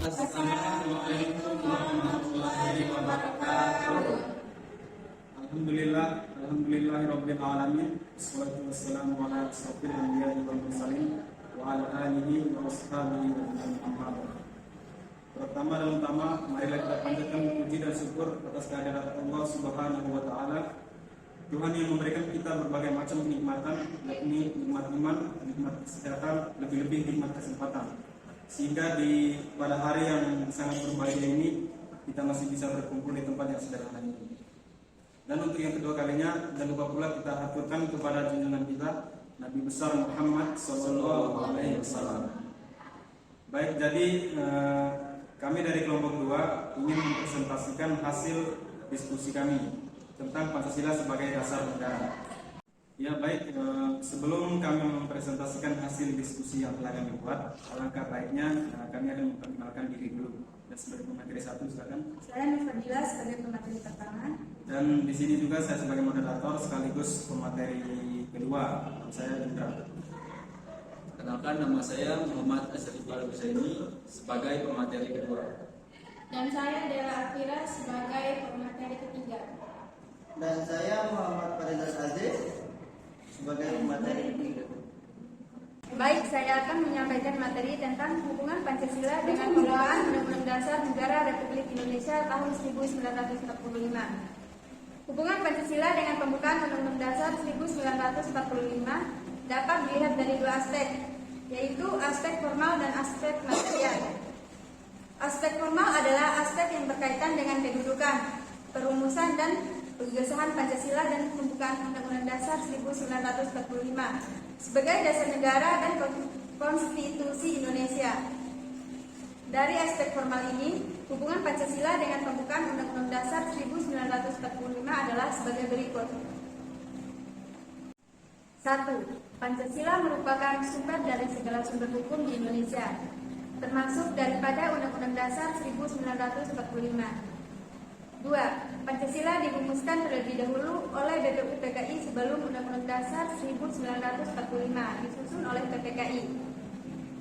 Assalamualaikum warahmatullahi wabarakatuh. Alhamdulillahirabbil alamin. Wassalatu wassalamu ala asyrofil anbiya'i wal mursalin wa ala alihi wa washabihi wa Pertama dan utama, marilah kita panjatkan puji dan syukur atas kehadirat Allah Subhanahu wa taala, Tuhan yang memberikan kita berbagai macam kenikmatan, yakni nikmat iman, nikmat kesehatan, lebih-lebih nikmat kesempatan. Sehingga pada hari yang sangat berbahagia ini kita masih bisa berkumpul di tempat yang sederhana ini. Dan untuk yang kedua kalinya, jangan lupa pula kita aturkan kepada junjungan kita Nabi besar Muhammad SAW. Baik, jadi kami dari kelompok 2 ingin mempresentasikan hasil diskusi kami tentang Pancasila sebagai dasar negara. Ya baik, sebelum kami mempresentasikan hasil diskusi yang telah kami buat, alangkah baiknya kami akan memperkenalkan diri dulu. Dan sebagai pemateri 1, silakan. Saya Nufadila sebagai pemateri pertama. Dan di sini juga saya sebagai moderator sekaligus pemateri kedua. Saya Indra. Kenalkan, nama saya Muhammad Asrif Al-Husaini sebagai pemateri kedua. Dan saya Dela Afira sebagai pemateri ketiga. Dan saya Muhammad Faridaz Aziz sebagai materi ketiga. Baik, saya akan menyampaikan materi tentang hubungan Pancasila dengan pembukaan Undang-Undang Dasar Negara Republik Indonesia tahun 1945. Hubungan Pancasila dengan pembukaan Undang-Undang Dasar 1945 dapat dilihat dari dua aspek, yaitu aspek formal dan aspek material. Aspek formal adalah aspek yang berkaitan dengan kedudukan, perumusan dan pengesahan Pancasila dan pembukaan Undang-Undang Dasar 1945 sebagai dasar negara dan konstitusi Indonesia. Dari aspek formal ini, hubungan Pancasila dengan pembukaan Undang-Undang Dasar 1945 adalah sebagai berikut. 1. Pancasila merupakan sumber dari segala sumber hukum di Indonesia, termasuk daripada Undang-Undang Dasar 1945. 2. Pancasila dirumuskan terlebih dahulu oleh BPU PKI sebelum Undang-Undang Dasar 1945 disusun oleh PPKI.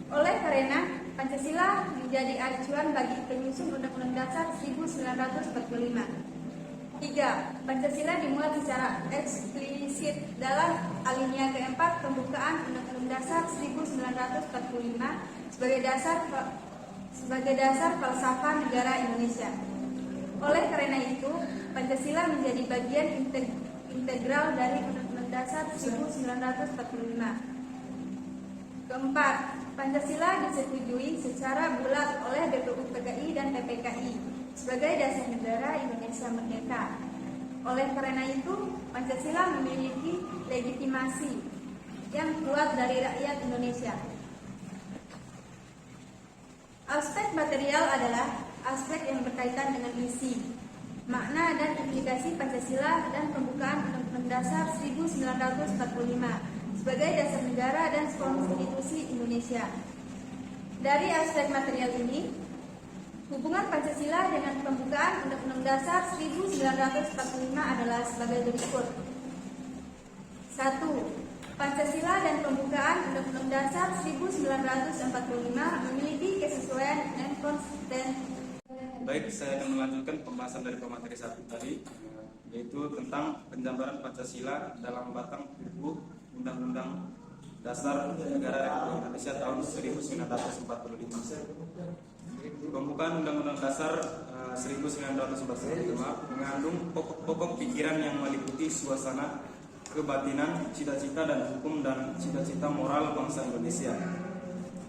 Oleh karena Pancasila menjadi acuan bagi penyusun Undang-Undang Dasar 1945. 3. Pancasila dimuat secara eksplisit dalam alinea keempat pembukaan Undang-Undang Dasar 1945 sebagai dasar falsafah negara Indonesia. Oleh karena itu, Pancasila menjadi bagian integral dari Undang-Undang Dasar 1945. Keempat, Pancasila disetujui secara bulat oleh BPU PKI dan PPKI sebagai dasar negara Indonesia merdeka. Oleh karena itu, Pancasila memiliki legitimasi yang kuat dari rakyat Indonesia. Aspek material adalah aspek yang berkaitan dengan isi, makna dan implikasi Pancasila dan pembukaan Undang-Undang Dasar 1945 sebagai dasar negara dan konstitusi Indonesia. Dari aspek material ini, hubungan Pancasila dengan pembukaan Undang-Undang Dasar 1945 adalah sebagai berikut. 1. Pancasila dan pembukaan Undang-Undang Dasar 1945 memiliki kesesuaian dan konsisten. Baik, saya akan melanjutkan pembahasan dari pemateri 1 tadi, yaitu tentang penjabaran Pancasila dalam batang tubuh Undang-Undang Dasar Negara Republik Indonesia tahun 1945. Pembukaan Undang-Undang Dasar 1945 mengandung pokok-pokok pikiran yang meliputi suasana kebatinan, cita-cita dan hukum dan cita-cita moral bangsa Indonesia.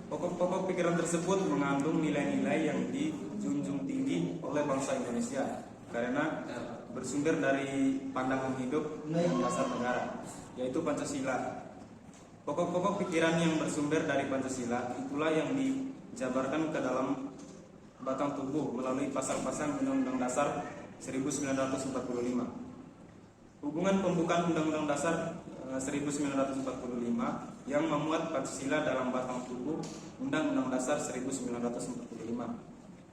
Pokok-pokok pikiran tersebut mengandung nilai-nilai yang dijunjung tinggi oleh bangsa Indonesia karena bersumber dari pandangan hidup dasar negara, yaitu Pancasila. Pokok-pokok pikiran yang bersumber dari Pancasila itulah yang dijabarkan ke dalam batang tubuh melalui pasal-pasal Undang-Undang Dasar 1945. Hubungan pembukaan Undang-Undang Dasar 1945 yang memuat Pancasila dalam batang tubuh Undang-Undang Dasar 1945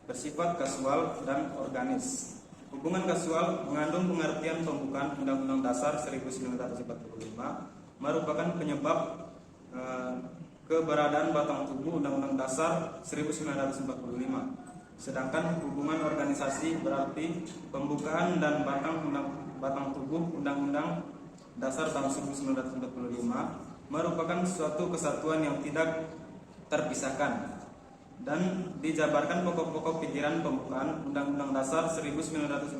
bersifat kasual dan organis. Hubungan kasual mengandung pengertian pembukaan Undang-Undang Dasar 1945 merupakan penyebab keberadaan batang tubuh Undang-Undang Dasar 1945. Sedangkan hubungan organisasi berarti pembukaan dan batang tubuh Undang-Undang Dasar tahun 1945 merupakan suatu kesatuan yang tidak terpisahkan dan dijabarkan pokok-pokok pikiran pembukaan Undang-Undang Dasar 1945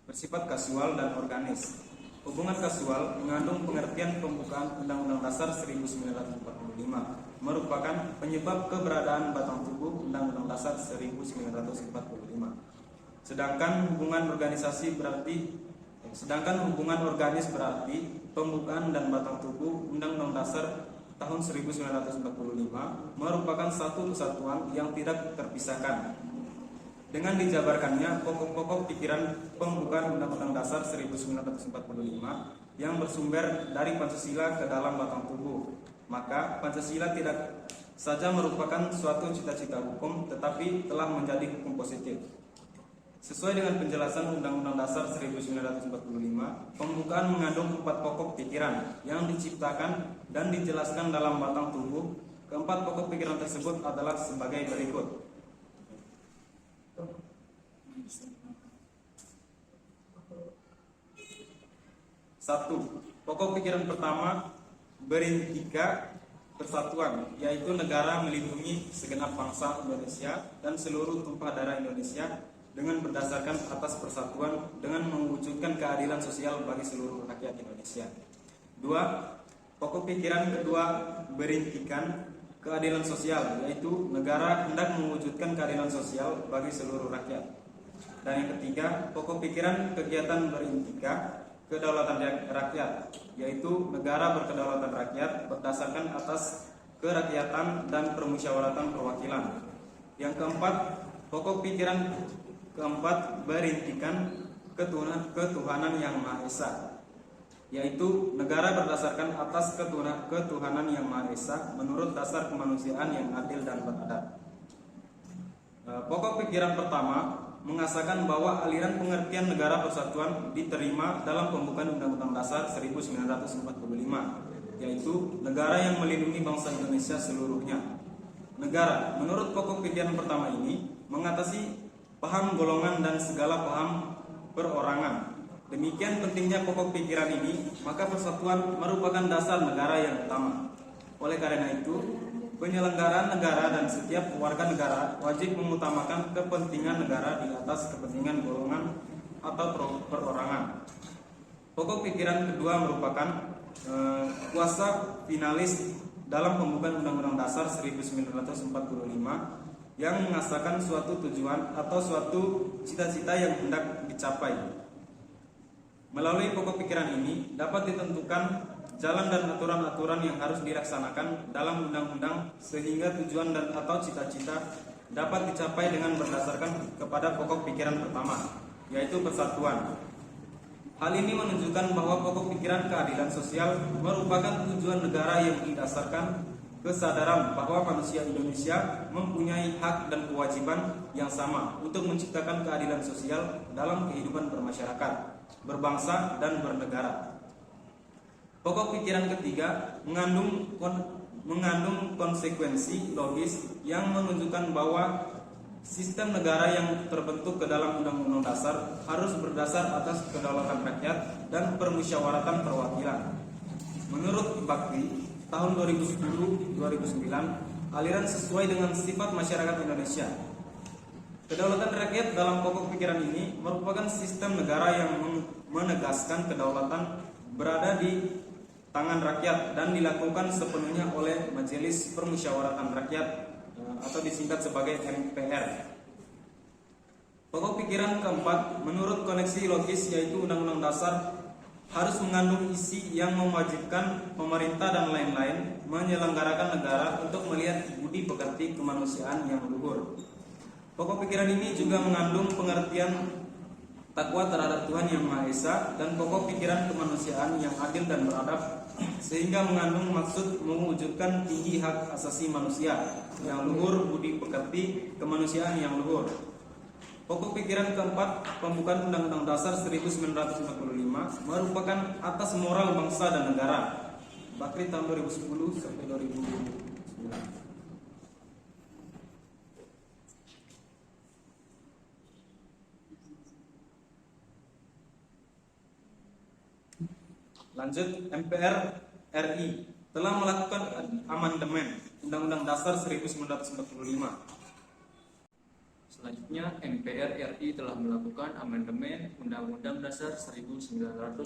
bersifat kasual dan organis. Hubungan kasual mengandung pengertian pembukaan Undang-Undang Dasar 1945 merupakan penyebab keberadaan batang tubuh Undang-Undang Dasar 1945. Sedangkan hubungan organis berarti pembukaan dan batang tubuh Undang-Undang Dasar tahun 1945 merupakan satu kesatuan yang tidak terpisahkan. Dengan dijabarkannya pokok-pokok pikiran pembukaan Undang-Undang Dasar 1945 yang bersumber dari Pancasila ke dalam batang tubuh, maka Pancasila tidak saja merupakan suatu cita-cita hukum tetapi telah menjadi hukum positif. Sesuai dengan penjelasan Undang-Undang Dasar 1945, pembukaan mengandung 4 pokok pikiran yang diciptakan dan dijelaskan dalam batang tubuh. Keempat pokok pikiran tersebut adalah sebagai berikut. 1. Pokok pikiran pertama berintika persatuan, yaitu negara melindungi segenap bangsa Indonesia dan seluruh tumpah darah Indonesia dengan berdasarkan atas persatuan dengan mewujudkan keadilan sosial bagi seluruh rakyat Indonesia. 2. Pokok pikiran kedua berintikan keadilan sosial, yaitu negara hendak mewujudkan keadilan sosial bagi seluruh rakyat. Dan yang ketiga, pokok pikiran kegiatan berintika kedaulatan rakyat, yaitu negara berkedaulatan rakyat berdasarkan atas kerakyatan dan permusyawaratan perwakilan. Yang keempat, pokok pikiran keempat berintikan ketuhanan yang Maha Esa, yaitu negara berdasarkan atas ketuhanan yang Maha Esa menurut dasar kemanusiaan yang adil dan beradab. Pokok pikiran pertama mengasahkan bahwa aliran pengertian negara persatuan diterima dalam pembukaan Undang-Undang Dasar 1945, yaitu negara yang melindungi bangsa Indonesia seluruhnya. Negara, menurut pokok pikiran pertama ini, mengatasi paham golongan dan segala paham perorangan. Demikian pentingnya pokok pikiran ini, maka persatuan merupakan dasar negara yang utama. Oleh karena itu, penyelenggaraan negara dan setiap warga negara wajib mengutamakan kepentingan negara di atas kepentingan golongan atau perorangan. Pokok pikiran kedua merupakan kuasa finalis dalam pembukaan Undang-Undang Dasar 1945 yang mengasahkan suatu tujuan atau suatu cita-cita yang hendak dicapai. Melalui pokok pikiran ini dapat ditentukan jalan dan aturan-aturan yang harus dilaksanakan dalam undang-undang sehingga tujuan dan atau cita-cita dapat dicapai dengan berdasarkan kepada pokok pikiran pertama, yaitu persatuan. Hal ini menunjukkan bahwa pokok pikiran keadilan sosial merupakan tujuan negara yang didasarkan kesadaran bahwa manusia Indonesia mempunyai hak dan kewajiban yang sama untuk menciptakan keadilan sosial dalam kehidupan bermasyarakat, berbangsa, dan bernegara. Pokok pikiran ketiga mengandung konsekuensi logis yang menunjukkan bahwa sistem negara yang terbentuk ke dalam Undang-Undang Dasar harus berdasar atas kedaulatan rakyat dan permusyawaratan perwakilan. Menurut Bakri, tahun 2010-2009, aliran sesuai dengan sifat masyarakat Indonesia. Kedaulatan rakyat dalam pokok pikiran ini merupakan sistem negara yang menegaskan kedaulatan berada di tangan rakyat dan dilakukan sepenuhnya oleh Majelis Permusyawaratan Rakyat atau disingkat sebagai MPR. Pokok pikiran keempat menurut koneksi logis yaitu Undang-Undang Dasar harus mengandung isi yang mewajibkan pemerintah dan lain-lain menyelenggarakan negara untuk melihat budi pekerti kemanusiaan yang luhur. Pokok pikiran ini juga mengandung pengertian takwa terhadap Tuhan Yang Maha Esa dan pokok pikiran kemanusiaan yang adil dan beradab, sehingga mengandung maksud mewujudkan tinggi hak asasi manusia yang luhur, budi pekerti kemanusiaan yang luhur. Pokok pikiran keempat, pembukaan Undang-Undang Dasar 1945 merupakan atas moral bangsa dan negara. Bakri tahun 2010 sampai 2009. Lanjut, MPR RI telah melakukan amandemen Undang-Undang Dasar 1945. Selanjutnya, MPR RI telah melakukan amandemen Undang-Undang Dasar 1945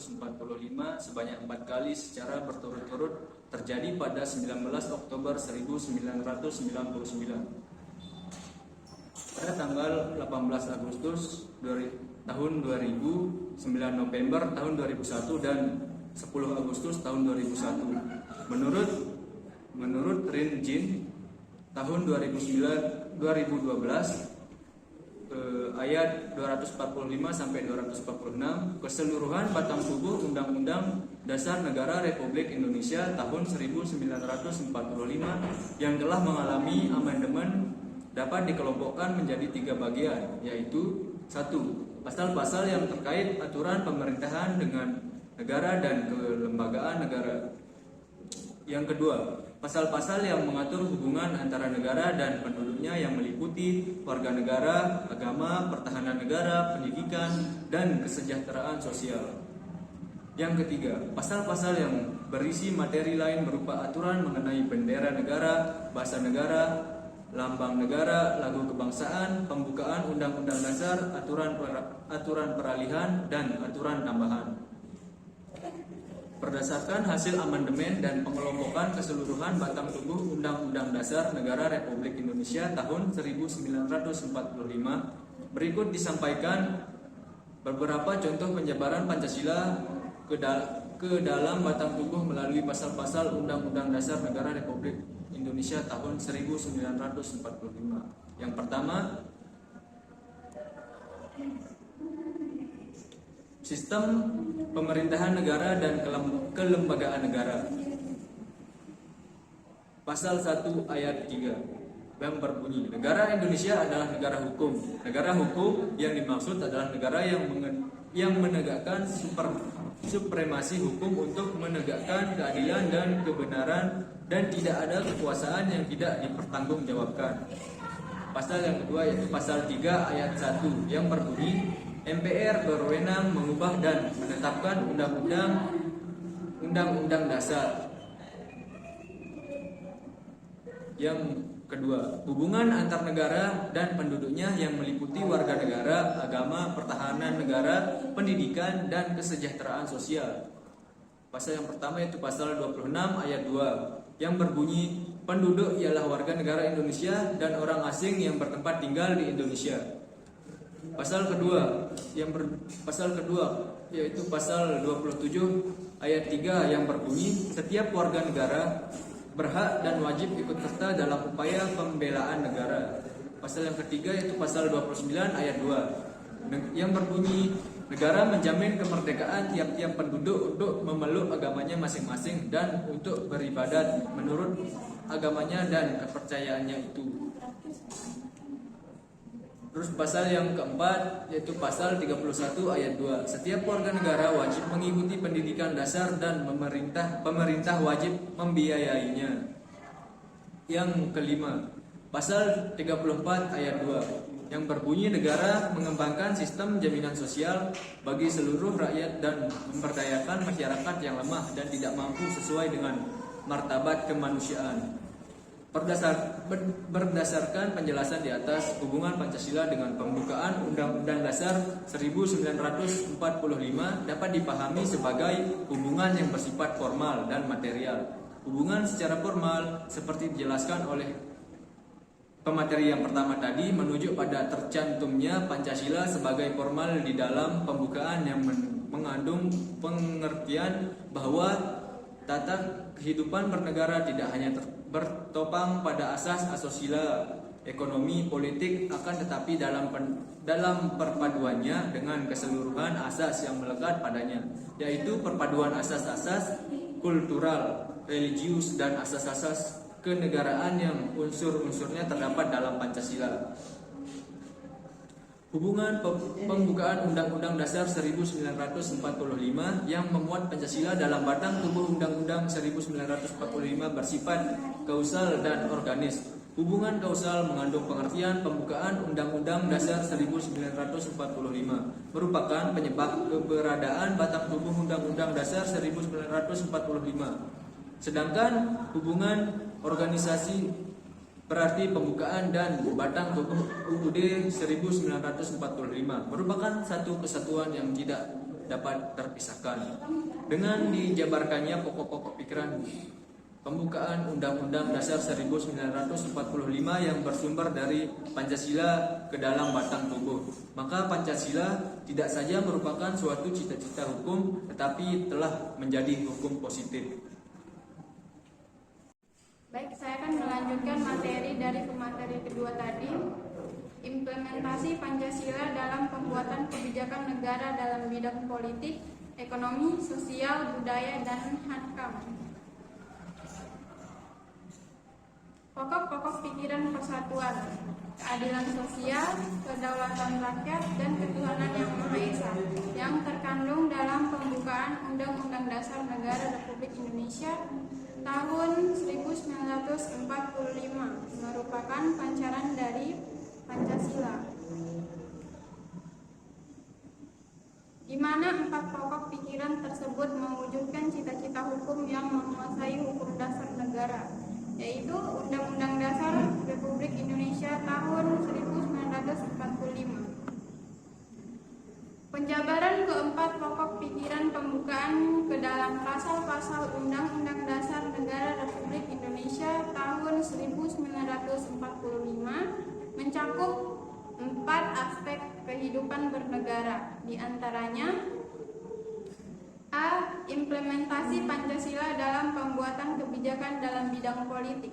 sebanyak 4 kali secara berturut-turut terjadi pada 19 Oktober 1999. Pada tanggal 18 Agustus tahun 2000, 9 November tahun 2001 dan 10 Agustus tahun 2001. Menurut Rinjin tahun 2012 ayat 245 sampai 246, keseluruhan batang tubuh Undang-Undang Dasar Negara Republik Indonesia tahun 1945 yang telah mengalami amandemen dapat dikelompokkan menjadi 3 bagian, yaitu 1. Pasal-pasal yang terkait aturan pemerintahan dengan negara dan kelembagaan negara. Yang kedua, pasal-pasal yang mengatur hubungan antara negara dan penduduknya yang meliputi warga negara, agama, pertahanan negara, pendidikan, dan kesejahteraan sosial. Yang ketiga, pasal-pasal yang berisi materi lain berupa aturan mengenai bendera negara, bahasa negara, lambang negara, lagu kebangsaan, pembukaan Undang-Undang Dasar, aturan peralihan, dan aturan tambahan. Berdasarkan hasil amandemen dan pengelompokan keseluruhan batang tubuh Undang-Undang Dasar Negara Republik Indonesia tahun 1945, berikut disampaikan beberapa contoh penyebaran Pancasila ke dalam batang tubuh melalui pasal-pasal Undang-Undang Dasar Negara Republik Indonesia tahun 1945. Yang pertama, sistem pemerintahan negara dan kelembagaan negara. Pasal 1 ayat 3 yang berbunyi, negara Indonesia adalah negara hukum. Negara hukum yang dimaksud adalah negara yang menegakkan supremasi hukum untuk menegakkan keadilan dan kebenaran dan tidak ada kekuasaan yang tidak dipertanggungjawabkan. Pasal yang kedua yaitu pasal 3 ayat 1 yang berbunyi, MPR berwenang mengubah dan menetapkan undang-undang dasar. Yang kedua, hubungan antar negara dan penduduknya yang meliputi warga negara, agama, pertahanan negara, pendidikan, dan kesejahteraan sosial. Pasal yang pertama yaitu pasal 26 ayat 2 yang berbunyi, penduduk ialah warga negara Indonesia dan orang asing yang bertempat tinggal di Indonesia. Pasal kedua yaitu pasal 27 ayat 3 yang berbunyi, setiap warga negara berhak dan wajib ikut serta dalam upaya pembelaan negara. Pasal yang ketiga yaitu pasal 29 ayat 2 yang berbunyi, negara menjamin kemerdekaan tiap-tiap penduduk untuk memeluk agamanya masing-masing dan untuk beribadat menurut agamanya dan kepercayaannya itu. Terus pasal yang keempat yaitu pasal 31 ayat 2. Setiap warga negara wajib mengikuti pendidikan dasar dan pemerintah wajib membiayainya. Yang kelima, pasal 34 ayat 2 yang berbunyi, negara mengembangkan sistem jaminan sosial bagi seluruh rakyat dan memberdayakan masyarakat yang lemah dan tidak mampu sesuai dengan martabat kemanusiaan. Berdasarkan penjelasan di atas, hubungan Pancasila dengan pembukaan Undang-Undang Dasar 1945 dapat dipahami sebagai hubungan yang bersifat formal dan material. Hubungan secara formal seperti dijelaskan oleh pemateri yang pertama tadi menuju pada tercantumnya Pancasila sebagai formal di dalam pembukaan yang mengandung pengertian bahwa tata kehidupan bernegara tidak hanya bertopang pada asas asusila ekonomi politik, akan tetapi dalam perpaduannya dengan keseluruhan asas yang melekat padanya, yaitu perpaduan asas-asas kultural, religius, dan asas-asas kenegaraan yang unsur-unsurnya terdapat dalam Pancasila. Hubungan pembukaan Undang-Undang Dasar 1945 yang memuat Pancasila dalam batang tubuh Undang-Undang 1945 bersifat kausal dan organis. Hubungan kausal mengandung pengertian pembukaan Undang-Undang Dasar 1945 merupakan penyebab keberadaan batang tubuh Undang-Undang Dasar 1945. Sedangkan hubungan organisasi berarti pembukaan dan batang tubuh UUD 1945 merupakan satu kesatuan yang tidak dapat terpisahkan. Dengan dijabarkannya pokok-pokok pikiran pembukaan Undang-Undang Dasar 1945 yang bersumber dari Pancasila ke dalam batang tubuh, maka Pancasila tidak saja merupakan suatu cita-cita hukum, tetapi telah menjadi hukum positif. Baik, saya akan melanjutkan materi dari pemateri kedua tadi, implementasi Pancasila dalam pembuatan kebijakan negara dalam bidang politik, ekonomi, sosial, budaya, dan HAKAM. Pokok-pokok pikiran persatuan, keadilan sosial, kedaulatan rakyat, dan ketuhanan yang Maha Esa yang terkandung dalam pembukaan Undang-Undang Dasar Negara Republik Indonesia tahun 1945 merupakan pancaran dari Pancasila, di mana 4 pokok pikiran tersebut mewujudkan cita-cita hukum yang menguasai hukum dasar negara, yaitu Undang-Undang Dasar Republik Indonesia tahun 1945. Penjabaran keempat pokok pikiran pembukaan ke dalam pasal-pasal Undang-Undang Dasar Negara Republik Indonesia tahun 1945 mencakup 4 aspek kehidupan bernegara, di antaranya: A. Implementasi Pancasila dalam pembuatan kebijakan dalam bidang politik.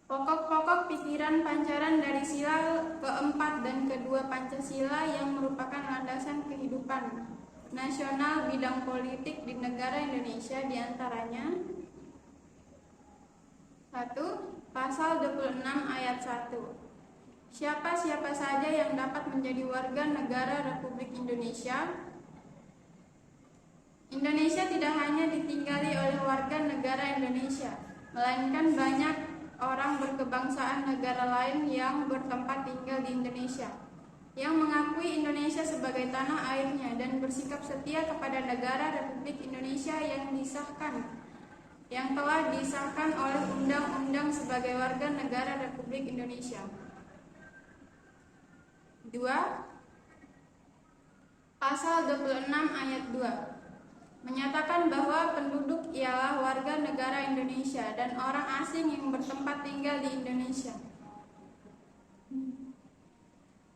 Pokok-pokok pikiran pancaran dari sila keempat dan kedua Pancasila yang merupakan landasan kehidupan nasional bidang politik di negara Indonesia, diantaranya: 1. Pasal 26 ayat 1. Siapa-siapa saja yang dapat menjadi warga negara Republik Indonesia. Indonesia tidak hanya ditinggali oleh warga negara Indonesia, melainkan banyak orang berkebangsaan negara lain yang bertempat tinggal di Indonesia, yang mengakui Indonesia sebagai tanah airnya dan bersikap setia kepada negara Republik Indonesia yang telah disahkan oleh Undang-Undang sebagai warga negara Republik Indonesia. 2. Pasal 26 ayat 2 menyatakan bahwa penduduk ialah warga negara Indonesia dan orang asing yang bertempat tinggal di Indonesia.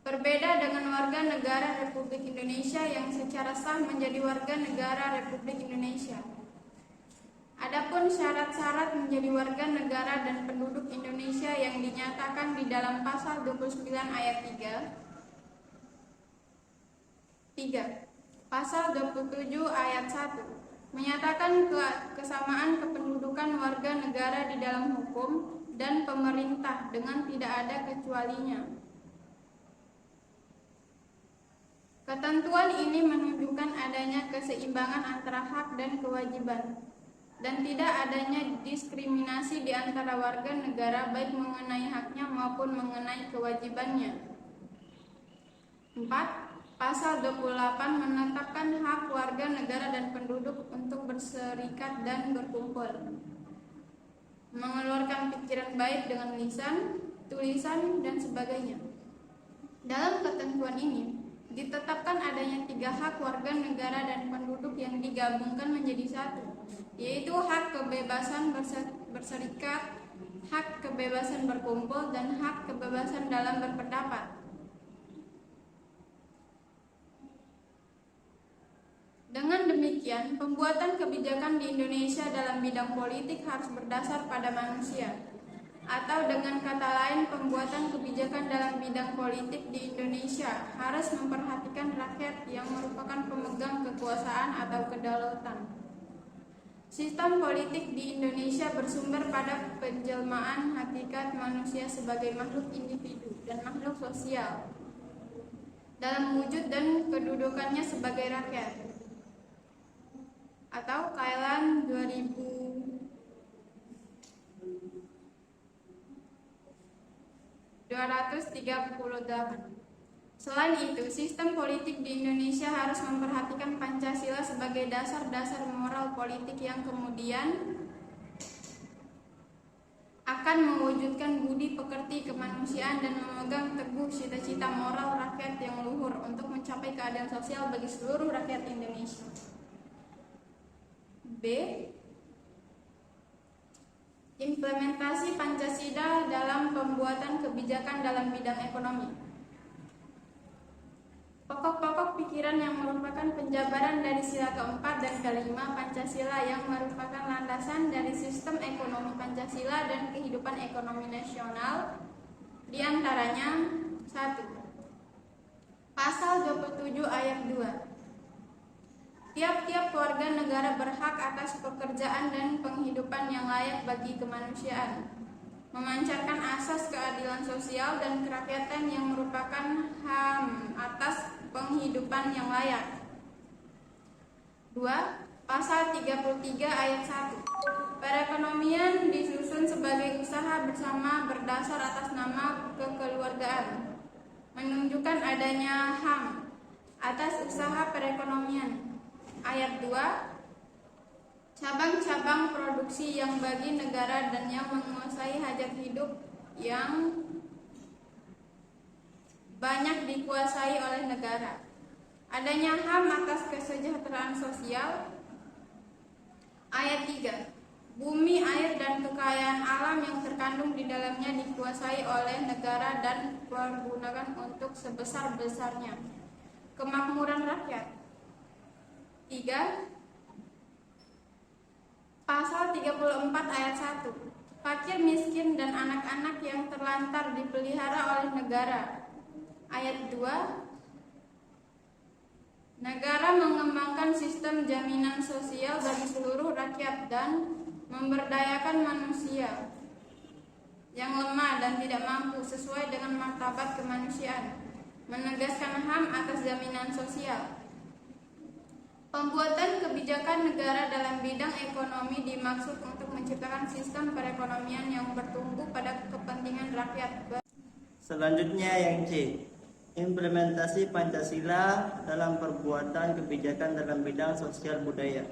Berbeda dengan warga negara Republik Indonesia yang secara sah menjadi warga negara Republik Indonesia. Adapun syarat-syarat menjadi warga negara dan penduduk Indonesia yang dinyatakan di dalam pasal 29 ayat 3. Pasal 27 ayat 1 menyatakan kesamaan kependudukan warga negara di dalam hukum dan pemerintah dengan tidak ada kecualinya. Ketentuan ini menunjukkan adanya keseimbangan antara hak dan kewajiban, dan tidak adanya diskriminasi di antara warga negara baik mengenai haknya maupun mengenai kewajibannya. 4. Pasal 28 menetapkan hak warga negara dan penduduk untuk berserikat dan berkumpul, mengeluarkan pikiran baik dengan lisan, tulisan, dan sebagainya. Dalam ketentuan ini ditetapkan adanya 3 hak warga negara dan penduduk yang digabungkan menjadi satu, yaitu hak kebebasan berserikat, hak kebebasan berkumpul, dan hak kebebasan dalam berpendapat. Dengan demikian, pembuatan kebijakan di Indonesia dalam bidang politik harus berdasar pada manusia. Atau dengan kata lain, pembuatan kebijakan dalam bidang politik di Indonesia harus memperhatikan rakyat yang merupakan pemegang kekuasaan atau kedaulatan. Sistem politik di Indonesia bersumber pada penjelmaan hakikat manusia sebagai makhluk individu dan makhluk sosial dalam wujud dan kedudukannya sebagai rakyat. Atau Kailan 2238. Selain itu, sistem politik di Indonesia harus memperhatikan Pancasila sebagai dasar-dasar moral politik yang kemudian akan mewujudkan budi pekerti kemanusiaan dan memegang teguh cita-cita moral rakyat yang luhur untuk mencapai keadilan sosial bagi seluruh rakyat Indonesia. B. Implementasi Pancasila dalam pembuatan kebijakan dalam bidang ekonomi. Pokok-pokok pikiran yang merupakan penjabaran dari sila keempat dan kelima Pancasila yang merupakan landasan dari sistem ekonomi Pancasila dan kehidupan ekonomi nasional, diantaranya 1. Pasal 27 ayat 2. Tiap-tiap warga negara berhak atas pekerjaan dan penghidupan yang layak bagi kemanusiaan, memancarkan asas keadilan sosial dan kerakyatan yang merupakan HAM atas penghidupan yang layak. 2. Pasal 33 ayat 1. Perekonomian disusun sebagai usaha bersama berdasar atas nama kekeluargaan, menunjukkan adanya HAM atas usaha perekonomian. Ayat 2. Cabang-cabang produksi yang bagi negara dan yang menguasai hajat hidup yang banyak dikuasai oleh negara. Adanya HAM atas kesejahteraan sosial. Ayat 3. Bumi, air, dan kekayaan alam yang terkandung di dalamnya dikuasai oleh negara dan dipergunakan untuk sebesar-besarnya kemakmuran rakyat. 3. Pasal 34 ayat 1. Fakir, miskin, dan anak-anak yang terlantar dipelihara oleh negara. Ayat 2. Negara mengembangkan sistem jaminan sosial bagi seluruh rakyat dan memberdayakan manusia yang lemah dan tidak mampu sesuai dengan martabat kemanusiaan, menegaskan HAM atas jaminan sosial. Pembuatan kebijakan negara dalam bidang ekonomi dimaksud untuk menciptakan sistem perekonomian yang bertumbuh pada kepentingan rakyat. Selanjutnya yang C. Implementasi Pancasila dalam perbuatan kebijakan dalam bidang sosial budaya.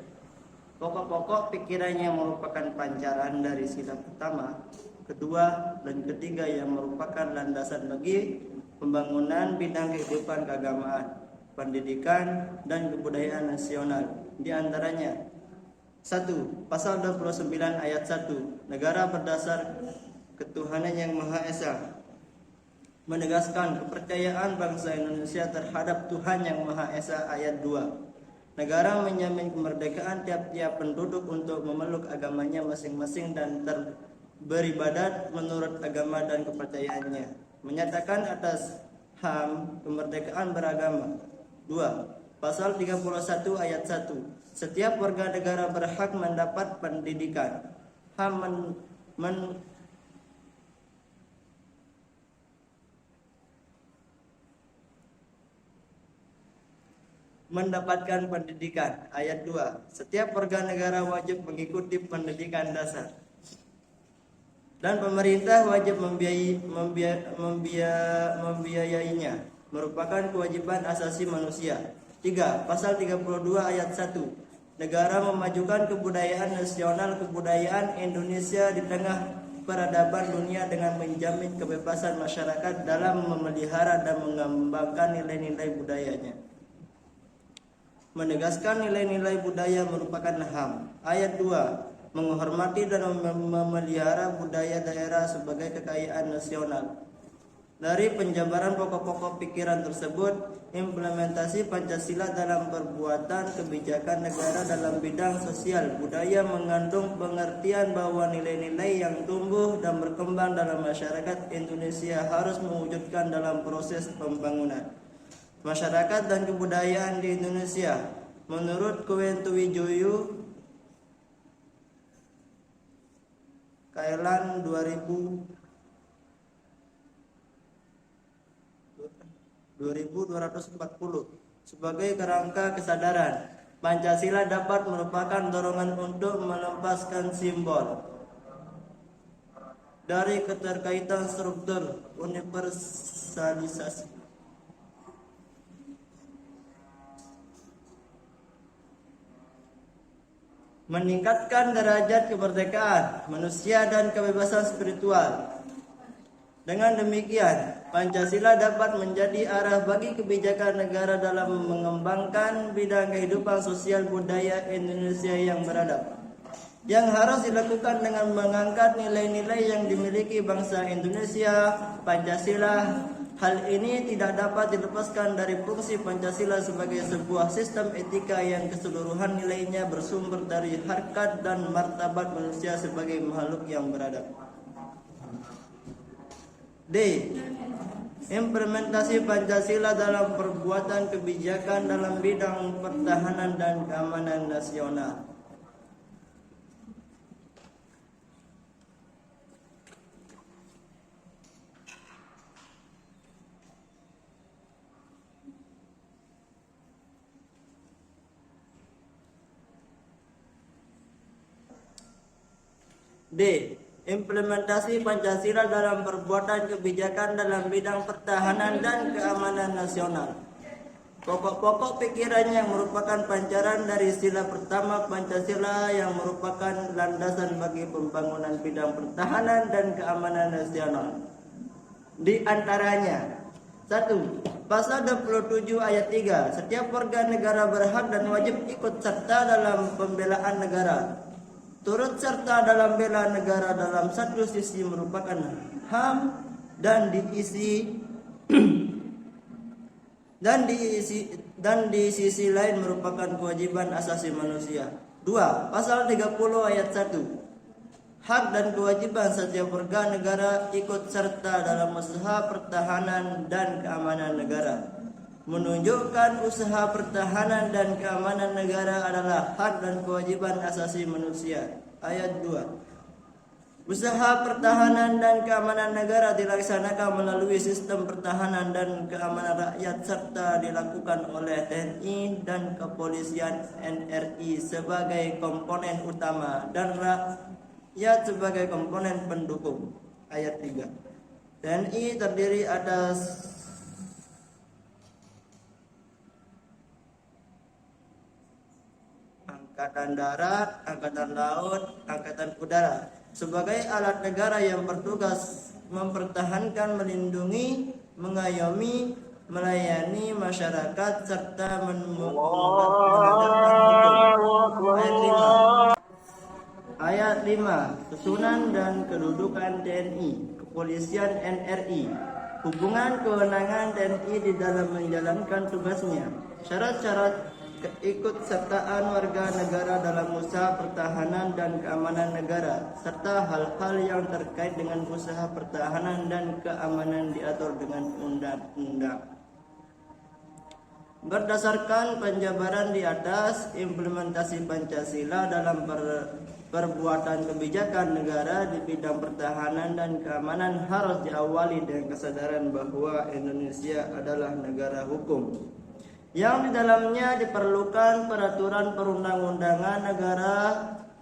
Pokok-pokok pikiran yang merupakan pancaran dari sila pertama, kedua, dan ketiga yang merupakan landasan bagi pembangunan bidang kehidupan keagamaan, pendidikan, dan kebudayaan nasional. Di antaranya 1. Pasal 29 ayat 1. Negara berdasar ketuhanan yang Maha Esa, menegaskan kepercayaan bangsa Indonesia terhadap Tuhan yang Maha Esa. Ayat 2. Negara menjamin kemerdekaan tiap-tiap penduduk untuk memeluk agamanya masing-masing dan beribadat menurut agama dan kepercayaannya. Menyatakan atas HAM kemerdekaan beragama. 2. Pasal 31 ayat 1. Setiap warga negara berhak mendapat pendidikan. HAM mendapatkan pendidikan. Ayat 2. Setiap warga negara wajib mengikuti pendidikan dasar. Dan pemerintah wajib membiayainya. Merupakan kewajiban asasi manusia. 3. Pasal 32 ayat 1. Negara memajukan kebudayaan nasional, kebudayaan Indonesia di tengah peradaban dunia dengan menjamin kebebasan masyarakat dalam memelihara dan mengembangkan nilai-nilai budayanya. Menegaskan nilai-nilai budaya merupakan HAM. Ayat 2. Menghormati dan memelihara budaya daerah sebagai kekayaan nasional. Dari penjabaran pokok-pokok pikiran tersebut, implementasi Pancasila dalam perbuatan kebijakan negara dalam bidang sosial budaya mengandung pengertian bahwa nilai-nilai yang tumbuh dan berkembang dalam masyarakat Indonesia harus mewujudkan dalam proses pembangunan masyarakat dan kebudayaan di Indonesia. Menurut Kuen Tuwijoyo, Kailan 2240, sebagai kerangka kesadaran, Pancasila dapat merupakan dorongan untuk melepaskan simbol dari keterkaitan struktur universalisasi, meningkatkan derajat kemerdekaan manusia dan kebebasan spiritual. Dengan demikian, Pancasila dapat menjadi arah bagi kebijakan negara dalam mengembangkan bidang kehidupan sosial budaya Indonesia yang beradab, yang harus dilakukan dengan mengangkat nilai-nilai yang dimiliki bangsa Indonesia. Pancasila, hal ini tidak dapat dilepaskan dari fungsi Pancasila sebagai sebuah sistem etika yang keseluruhan nilainya bersumber dari harkat dan martabat manusia sebagai makhluk yang beradab. D. Implementasi Pancasila dalam perbuatan kebijakan dalam bidang pertahanan dan keamanan nasional. D. Implementasi Pancasila dalam perbuatan kebijakan dalam bidang pertahanan dan keamanan nasional. Pokok-pokok pikiran yang merupakan pancaran dari sila pertama Pancasila yang merupakan landasan bagi pembangunan bidang pertahanan dan keamanan nasional. Di antaranya: 1. Pasal 27 ayat 3, setiap warga negara berhak dan wajib ikut serta dalam pembelaan negara. Turut serta dalam bela negara dalam satu sisi merupakan HAM dan di sisi lain merupakan kewajiban asasi manusia. 2. Pasal 30 ayat 1, hak dan kewajiban setiap warga negara ikut serta dalam usaha pertahanan dan keamanan negara, menunjukkan usaha pertahanan dan keamanan negara adalah hak dan kewajiban asasi manusia. Ayat 2. Usaha pertahanan dan keamanan negara dilaksanakan melalui sistem pertahanan dan keamanan rakyat serta dilakukan oleh TNI dan Kepolisian NRI sebagai komponen utama dan rakyat sebagai komponen pendukung. Ayat 3. TNI terdiri atas Angkatan Darat, Angkatan Laut, Angkatan Udara sebagai alat negara yang bertugas mempertahankan, melindungi, mengayomi, melayani masyarakat serta menegakkan hukum. Ayat 5. Susunan dan kedudukan TNI, Kepolisian NRI, hubungan kewenangan TNI di dalam menjalankan tugasnya, syarat-syarat keikutsertaan warga negara dalam usaha pertahanan dan keamanan negara, serta hal-hal yang terkait dengan usaha pertahanan dan keamanan diatur dengan undang-undang. Berdasarkan penjabaran di atas, implementasi Pancasila dalam perbuatan kebijakan negara di bidang pertahanan dan keamanan harus diawali dengan kesadaran bahwa Indonesia adalah negara hukum, yang di dalamnya diperlukan peraturan perundang-undangan negara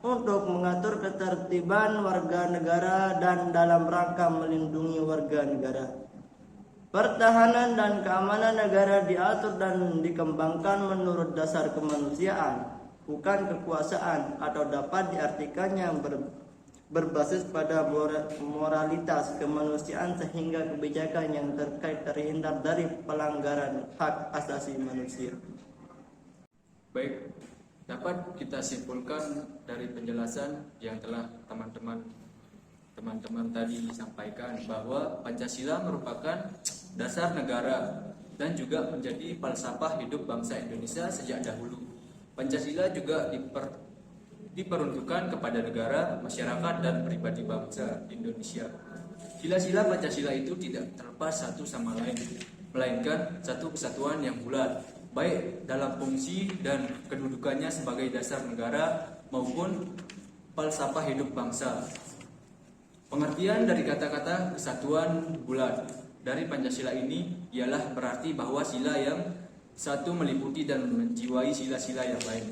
untuk mengatur ketertiban warga negara dan dalam rangka melindungi warga negara. Pertahanan dan keamanan negara diatur dan dikembangkan menurut dasar kemanusiaan, bukan kekuasaan, atau dapat diartikannya berbasis pada moralitas kemanusiaan sehingga kebijakan yang terkait terhindar dari pelanggaran hak asasi manusia. Baik, dapat kita simpulkan dari penjelasan yang telah teman-teman teman-teman tadi sampaikan bahwa Pancasila merupakan dasar negara dan juga menjadi falsafah hidup bangsa Indonesia sejak dahulu. Pancasila juga diperuntukkan kepada negara, masyarakat, dan pribadi bangsa Indonesia. Sila-sila Pancasila itu tidak terlepas satu sama lain, melainkan satu kesatuan yang bulat, baik dalam fungsi dan kedudukannya sebagai dasar negara maupun falsafah hidup bangsa. Pengertian dari kata-kata kesatuan bulat dari Pancasila ini ialah berarti bahwa sila yang satu meliputi dan menjiwai sila-sila yang lain.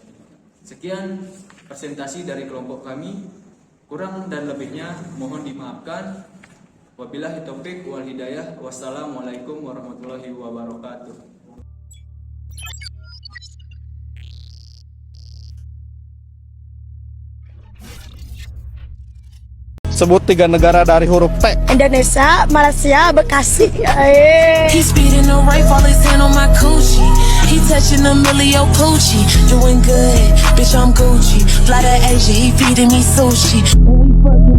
Sekian presentasi dari kelompok kami. Kurang dan lebihnya mohon dimaafkan. Wabillahi taufik wal hidayah. Wassalamualaikum warahmatullahi wabarakatuh. Sebut 3 negara dari huruf T. Indonesia, Malaysia, Bekasi. He speeding the right, fall his hand on my coochie. He touching a millio poochie. Doing good, bitch, I'm Gucci. Fly to Asia, he feeding me sushi. When we fucking